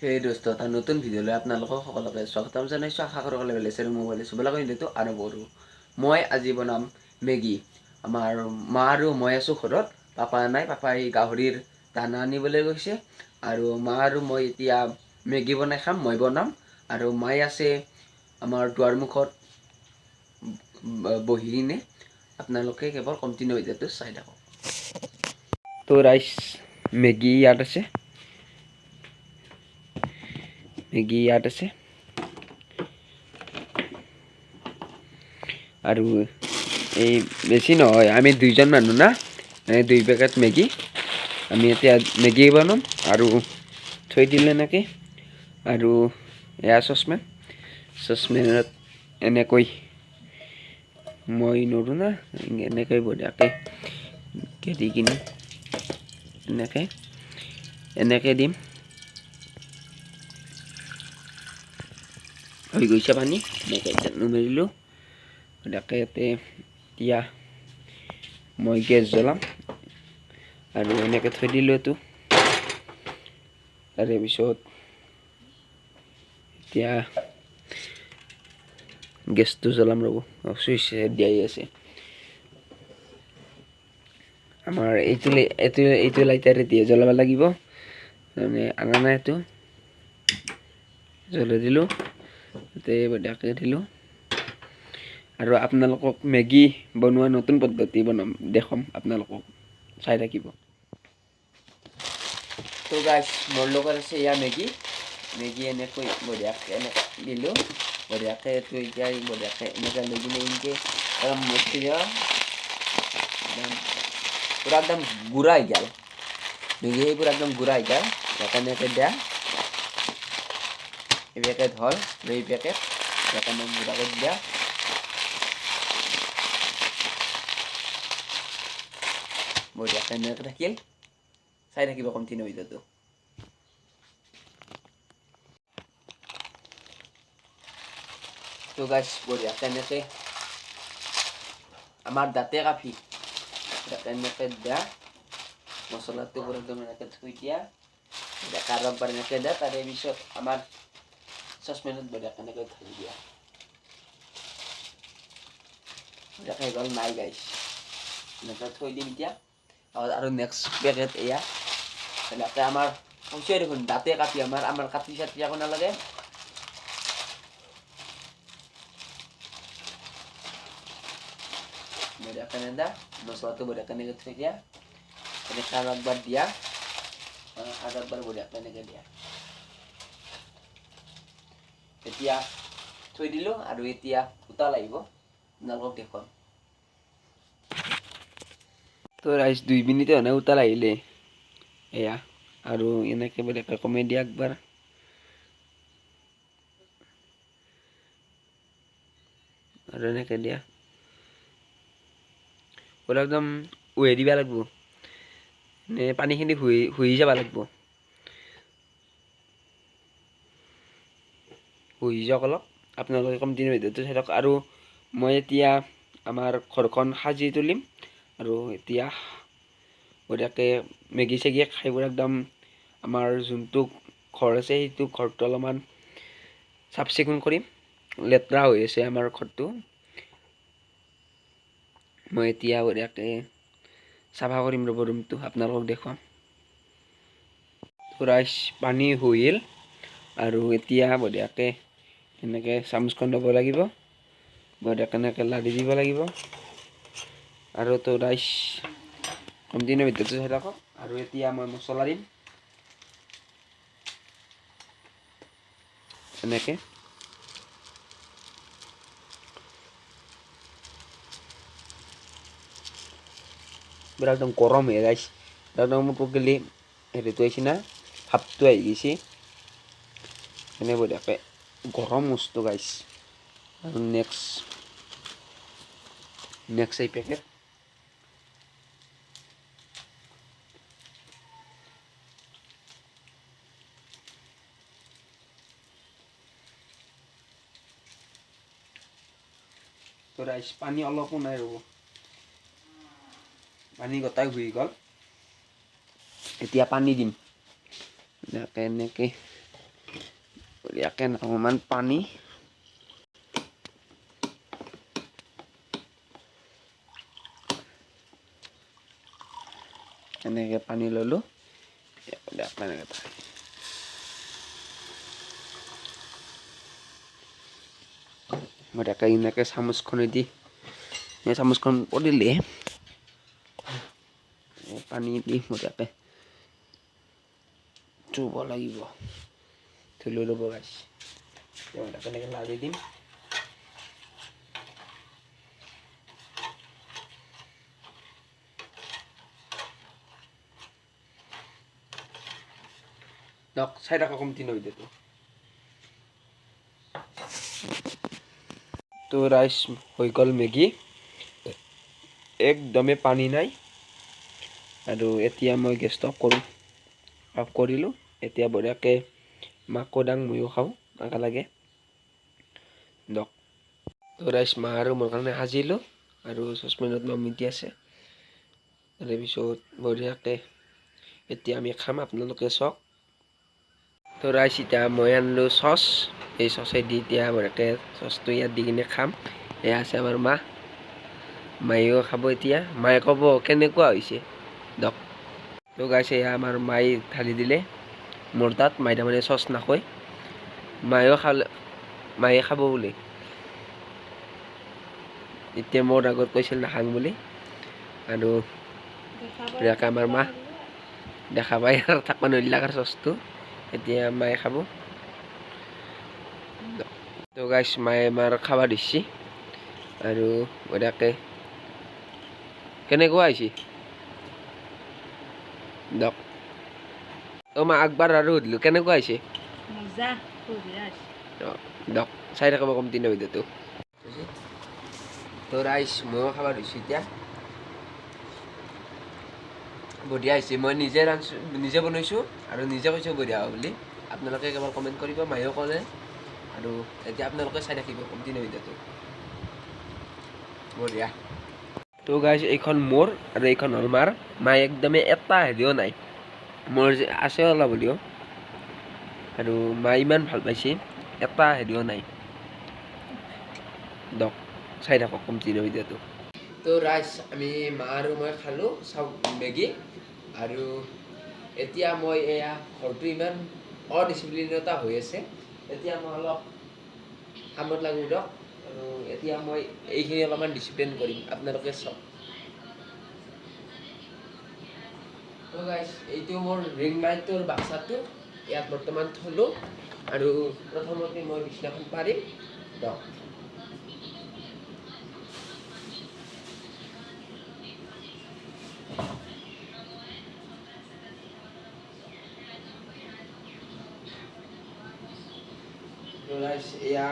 সেই দোস্ত এটা নতুন ভিডিঅ'লৈ আপোনালোকক সকলোকে স্বাগতম জনাইছোঁ। আশা কৰোঁ সকলোৱে ভালে আছে। মই ভালে আছোঁ। ব'লক ভিডিঅ'টো আৰম্ভ কৰোঁ। মই আজি বনাম মেগী। আমাৰ মা আৰু মই আছোঁ ঘৰত, পাপা নাই, পাপাই গাহৰিৰ দানা আনিবলৈ গৈছে। আৰু মা আৰু মই এতিয়া মেগী বনাই খাম, মই বনাম। আৰু মায়ে আছে আমাৰ দুৱাৰমুখত বহি কিনে। আপোনালোকে কেৱল কণ্টিনিউ ভিডিঅ'টো চাই থাকক। তো ৰাইচ মেগী ইয়াত আছে, মেগী ইয়াত আছে। আৰু এই বেছি নহয়, আমি দুইজন মানুহ না, 2 পেকেট মেগী। আমি এতিয়া মেগী বনাম আৰু থৈ দিলে এনেকৈ। আৰু এয়া চচপেনত এনেকৈ মই নৰোঁ না, এনেকৈ বঢ়িয়াকৈ দি কিনে এনেকৈ দিম। হৈ গৈছে পানী, এনেকৈ নুমাৰিলোঁ বঢ়িয়াকৈ। এতিয়া মই গেছ জ্বলাম আৰু এনেকৈ থৈ দিলোঁ এইটো। তাৰে পিছত এতিয়া গেছটো জ্বলাম, ৰ'ব, চুইচ দিয়াই আছে। আমাৰ এইটো লাইটাৰে দিয়ে জ্বলাব লাগিব, মানে আনা নাই এইটো। জ্বলাই দিলোঁ, তাতে বঢ়িয়াকৈ দিলোঁ। আৰু আপোনালোকক মেগী বনোৱা নতুন পদ্ধতি দেখাম, আপোনালোকক চাই থাকিব। তো গাইছ, মোৰ লগত আছে এয়া মেগী এনেকৈ বঢ়িয়াকৈ এনেকৈ দিলোঁ। বঢ়িয়াকৈ এইটো এতিয়া বঢ়িয়াকৈ এনেকৈ লৈ কিনে এনেকৈ অলপ মঠি দিয়া, পুৰা একদম গুড়া হৈ গ'ল মেগী, সেইবোৰ একদম গুড়া হৈ গ'ল। এনেকৈ দিয়া এই পেকেট হ'ল, 2 পেকেট সেইকাৰণে গুড়া কৰি দিয়া। বঢ়িয়াকৈ এনেকৈ থাকিল, চাই থাকিব কণ্টিনিউ ভিডিঅ'টো। তো গাইছ, বঢ়িয়াকৈ এনেকৈ আমাৰ দাঁতে কাপি এনেকৈ দিয়া মছলাটো পুৰা একদম এনেকৈ থৈ দিয়া, আৰু একবাৰ এনেকৈ দিয়া। তাৰে পিছত আমাৰ চচপেনত বঢ়িয়াকৈ এনেকৈ ঢালি দিয়া। বঢ়িয়াকৈ গ'ল নাই গাইছ, এনেকৈ থৈ দিম এতিয়া। আৰু নেক্সট পেকেট এয়া এনেকৈ আমাৰ হৈছে দেখোন, দাঁতে কাপি আমাৰ কাটি চাটি একো নালাগে। বঢ়িয়াকৈ নেদা মছলাটো বঢ়িয়াকৈ এনেকৈ থৈ দিয়া, এনেকৈ আৰু একবাৰ দিয়া, আৰু একবাৰ বঢ়িয়াকৈ এনেকৈ দিয়া। এতিয়া থৈ দিলোঁ আৰু এতিয়া উতাল আহিব, আপোনালোকক দেখুৱাম। তো ৰাইচ 2 মিনিটে হোৱা নাই, উতাল আহিলে এয়া। আৰু এনেকৈ বঢ়িয়াকৈ কমাই দিয়া একবাৰ। আৰু এনেকৈ দিয়া, পুৰা একদম উহে দিব লাগিব, পানীখিনি শুহি যাব লাগিব। শুহি যাওক অলপ, আপোনালোকে কণ্টিনিউ ভিডিঅ'টো চাই থাকক। আৰু মই এতিয়া আমাৰ ঘৰখন সাজি তুলিম, আৰু এতিয়া বঢ়িয়াকৈ মেগী চেগী খাই পুৰা একদম আমাৰ যোনটো ঘৰ আছে, সেইটো ঘৰটো অলপমান চাফ চিকুণ কৰিম। লেতেৰা হৈ আছে আমাৰ ঘৰটো, মই এতিয়া বঢ়িয়াকৈ চাফা কৰিম, ৰ'ব ৰুমটো আপোনালোকক দেখুৱাম। ৰাইচ পানী শুহিল, আৰু এতিয়া বঢ়িয়াকৈ এনেকৈ চামুচখন ল'ব লাগিব, বঢ়িয়াকৈ এনেকৈ লাৰি দিব লাগিব। আৰু তো ৰাইচ কণ্টিনিউ ভিডিঅ'টো চাই থাকক। আৰু এতিয়া মই মছলা দিম এনেকৈ। পুৰা একদম গৰম হৈ ৰাইচ, একদম গেলি হেৰিটো আহিছে না, ভাপটো আহি গৈছে, এনে বঢ়িয়াকৈ গৰম বস্তু গাইছ। আৰু নেক্সট এই পেকেট তো ৰাইচ পানী অলপো নাই, ৰ'ব, পানী গোটাই শুহি গ'ল। এতিয়া পানী দিম এনেকৈ বঢ়িয়াকৈ অকণমান পানী এনেকৈ পানী ল'লোঁ এনেকৈ বঢ়িয়াকৈ এনেকৈ চামুচখনেদি এই চামুচখন পৰিলে পানী দি বঢ়িয়াকৈ চুব লাগিব ধুই লৈ ল'ব গাইছ এনেকৈ লাৰি দিম দক চাই থাকক কমতি ন ভিডিঅ'টো তো ৰাইচ হৈ গ'ল মেগী একদমেই পানী নাই আৰু এতিয়া মই গেছটো অফ কৰিলোঁ এতিয়া বঢ়িয়াকৈ মাকো দাং ময়ো খাওঁ একেলগে দক তো ৰাইচ মা আৰু মোৰ কাৰণে সাজিলোঁ আৰু চচপেনত নমিতি আছে তাৰপিছত বঢ়িয়াকৈ এতিয়া আমি খাম আপোনালোকে চাওক তো ৰাইচ এতিয়া মই আনিলোঁ চচ এই চচেদি এতিয়া বঢ়িয়াকৈ চচটো ইয়াত দি কিনে খাম এয়া আছে আমাৰ মা মায়েও খাব এতিয়া মায়ে ক'ব কেনেকুৱা হৈছে দক তো গাইছ এয়া আমাৰ মায়ে ঢালি দিলে মোৰ তাত মায়ে তাৰমানে চচ নাখায় মায়ে খাব বুলি এতিয়া মোৰ আগত কৈছিল নাখাং বুলি আৰু বঢ়িয়াকৈ আমাৰ মা দেখা পাই আৰু থাকিব নোৱাৰিলে আৰু চচটো এতিয়া মায়ে খাব তো গাইছ মায়ে আমাৰ খাব দিছে আৰু বঢ়িয়াকৈ কেনেকুৱা হৈছে দক মা আকবাৰ আৰু সুধিলোঁ কেনেকুৱা হৈছে দক চাই থাকব কমতি ন ভিডিঅ'টো তো ৰাইচ ময়ো খাব দিছোঁ এতিয়া বঢ়িয়া হৈছে মই নিজে বনাইছোঁ আৰু নিজে কৈছোঁ বঢ়িয়া হ'ব বুলি আপোনালোকে কেৱল কমেণ্ট কৰিব মায়েও ক'লে আৰু এতিয়া আপোনালোকে চাই থাকিব কমতি ন ভিডিঅ'টো বঢ়িয়া তো গাইছ এইখন মোৰ আৰু এইখন হ'ল মাৰ মায়ে একদমেই এটা হেৰিও নাই মোৰ যে আছে অলপ হ'লেও আৰু মায়ে ইমান ভাল পাইছে এটা হেৰিও নাই দক চাই থাকক কমতি ন ভিডিঅ'টো তো ৰাইচ আমি মা আৰু মই খালোঁ মেগী আৰু এতিয়া মই এয়া ঘৰটো ইমান অডিচিপ্লিনতা হৈ আছে এতিয়া মই অলপ কামত লাগোঁ দিয়ক আৰু এতিয়া মই এইখিনি অলপমান ডিচিপ্লিন কৰিম আপোনালোকে চাওক তো গাইছ এইটো মোৰ ৰিং লাইটৰ বাক্সাটো ইয়াত বৰ্তমান থলোঁ আৰু প্ৰথমতে মই বিছনাখন পাৰিম দিয়ক তো গাইছ এয়া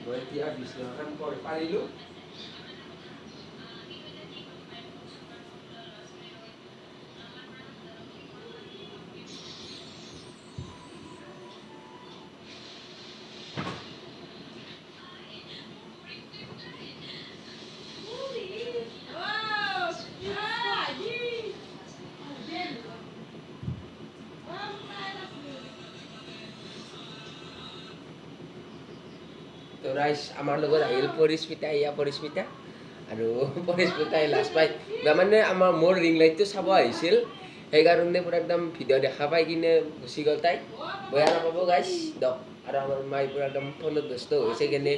মই এতিয়া বিছনাখন পাৰিলোঁ তো ৰাইচ আমাৰ লগত আহিল পৰিস্মিতা এয়া পৰিস্মিতা আৰু পৰিস্মিতাই লাজ পাই মানে মোৰ ৰিং লাইটটো চাব আহিছিল সেইকাৰণে পূৰা একদম ভিডিঅ' দেখা পাই কিনে গুচি গ'ল তাই বেয়া নাপাব গাইছ দক আৰু আমাৰ মায়ে পূৰা একদম ফোনত ব্যস্ত হৈছে কেনে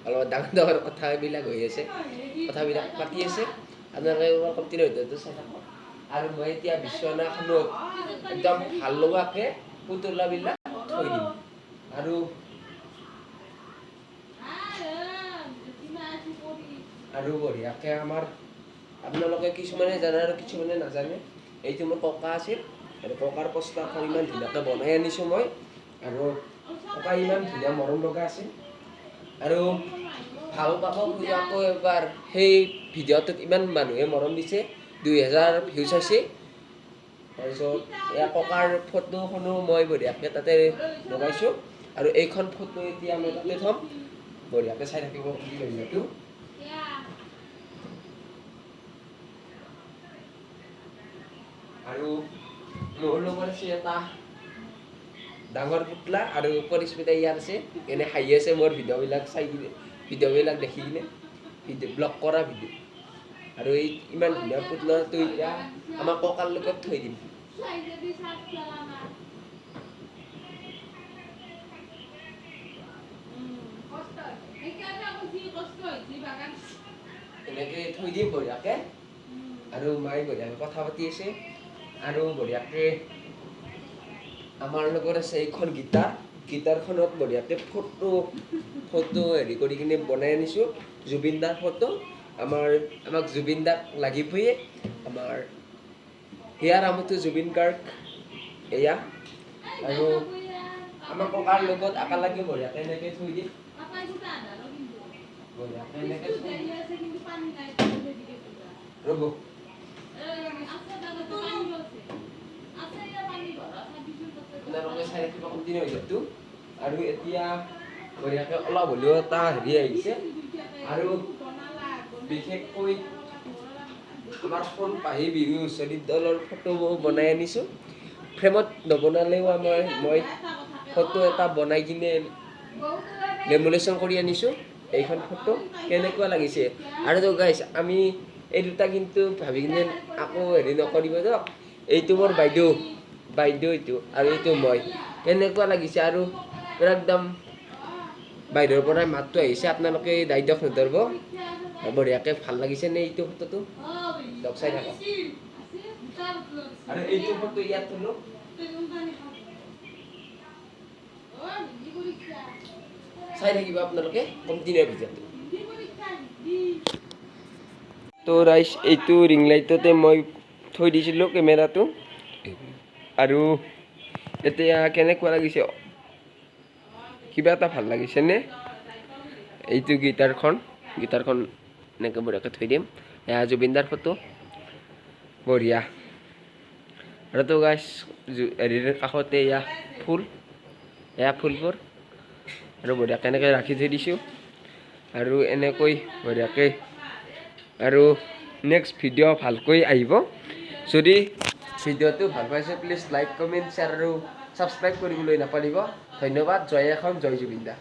অলপ ডাঙৰ ডাঙৰ কথাবিলাক হৈ আছে কথাবিলাক পাতি আছে আপোনালোকে কমতি ন ভিডিঅ'টো চাই থাকক আৰু মই এতিয়া বিচনাখনত একদম ভাল লগাকৈ পুতলাবিলাক থৈ দিম আৰু বঢ়িয়াকৈ আমাৰ আপোনালোকে কিছুমানে জানে আৰু কিছুমানে নাজানে এইটো মোৰ ককা আছিল আৰু ককাৰ প্ৰস্তাৱখন ইমান ধুনীয়াকৈ বনাই আনিছোঁ মই আৰু ককা ইমান ধুনীয়া মৰম লগা আছিল আৰু ভাল পাব আকৌ এবাৰ সেই ভিডিঅ'টোত ইমান মানুহে মৰম দিছে 2000 ভিউজ হৈছে তাৰপিছত এয়া ককাৰ ফটোখনো মই বঢ়িয়াকৈ তাতে লগাইছোঁ আৰু এইখন ফটো এতিয়া মই তাতে থ'ম বঢ়িয়াকৈ চাই থাকিব ভিডিঅ'টো আৰু মোৰ লগত আছে এটা ডাঙৰ পুতলা আৰু পৰিস্মিতা ইয়াৰ আছে এনে হাঁহি আছে মোৰ ভিডিঅ'বিলাক চাই কিনে ভিডিঅ'বিলাক দেখি কিনে ব্লগ কৰা ভিডিঅ' আৰু এই ইমান ধুনীয়া পুতলাটো এতিয়া আমাৰ ককাৰ লগত থৈ দিম এনেকৈ থৈ দিম বঢ়িয়াকৈ আৰু মায়ে বঢ়িয়াকৈ কথা পাতি আছে আৰু বঢ়িয়াকৈ আমাৰ লগত আছে এইখন গীটাৰখনত বঢ়িয়াকৈ ফটো হেৰি কৰি কিনে বনাই আনিছোঁ জুবিন দাৰ ফটো আমাক জুবিন দাক লাগিবয়ে আমাৰ হিয়াৰ আমঠু জুবিন গাৰ্গ এয়া আৰু আমাৰ ককাৰ লগত একেলগে বঢ়িয়াকৈ এনেকৈ থৈ দিম বঢ়িয়াকৈ এনেকৈ ৰ'ব আপোনালোকে চাই ৰাখিব কণ্টিনিউ হৈ যাবতো আৰু এতিয়া বঢ়িয়াকৈ অলপ হ'লেও এটা হেৰি আহিছে আৰু বিশেষকৈ আমাৰ সোণপাহি বিহু হুঁচৰি দলৰ ফটো বনাই আনিছোঁ ফ্ৰেমত নবনালেও মই ফটো এটা বনাই কিনে লেমিনেশ্যন কৰি আনিছোঁ এইখন ফটো কেনেকুৱা লাগিছে আৰু গাইছ আমি এই দুটা কিন্তু ভাবি কিনে আকৌ হেৰি নকৰিব দিয়ক এইটো মোৰ বাইদেউ এইটো আৰু এইটো মই কেনেকুৱা লাগিছে আৰু পুৰা একদম বাহিৰৰ পৰাই মাতটো আহিছে আপোনালোকে দায়িত্ব নধৰিব বঢ়িয়াকৈ ভাল লাগিছে নে এইটো ফটোটো লগ চাই থাকক আৰু এইটো ফটো ইয়াত থ'লোঁ চাই থাকিব আপোনালোকে কণ্টিনিউ ভিডিঅ'টো তো ৰাইজ এইটো ৰিং লাইটতে মই থৈ দিছিলোঁ কেমেৰাটো আৰু এতিয়া কেনেকুৱা লাগিছে কিবা এটা ভাল লাগিছেনে এইটো গীটাৰখন এনেকৈ বঢ়িয়াকৈ থৈ দিম এয়া জুবিনদাৰ ফটো বঢ়িয়া আৰু তো গাইছ হেৰিৰ কাষতে এয়া ফুলবোৰ আৰু বঢ়িয়াকৈ এনেকৈ ৰাখি থৈ দিছোঁ আৰু এনেকৈ বঢ়িয়াকৈ আৰু নেক্সট ভিডিঅ' ভালকৈ আহিব যদি ভিডিঅ'টো ভাল পাইছে প্লিজ লাইক কমেণ্ট শ্বেয়াৰ আৰু ছাবস্ক্ৰাইব কৰিবলৈ নাপাহৰিব ধন্যবাদ জয় এখন জয় জুবিন দা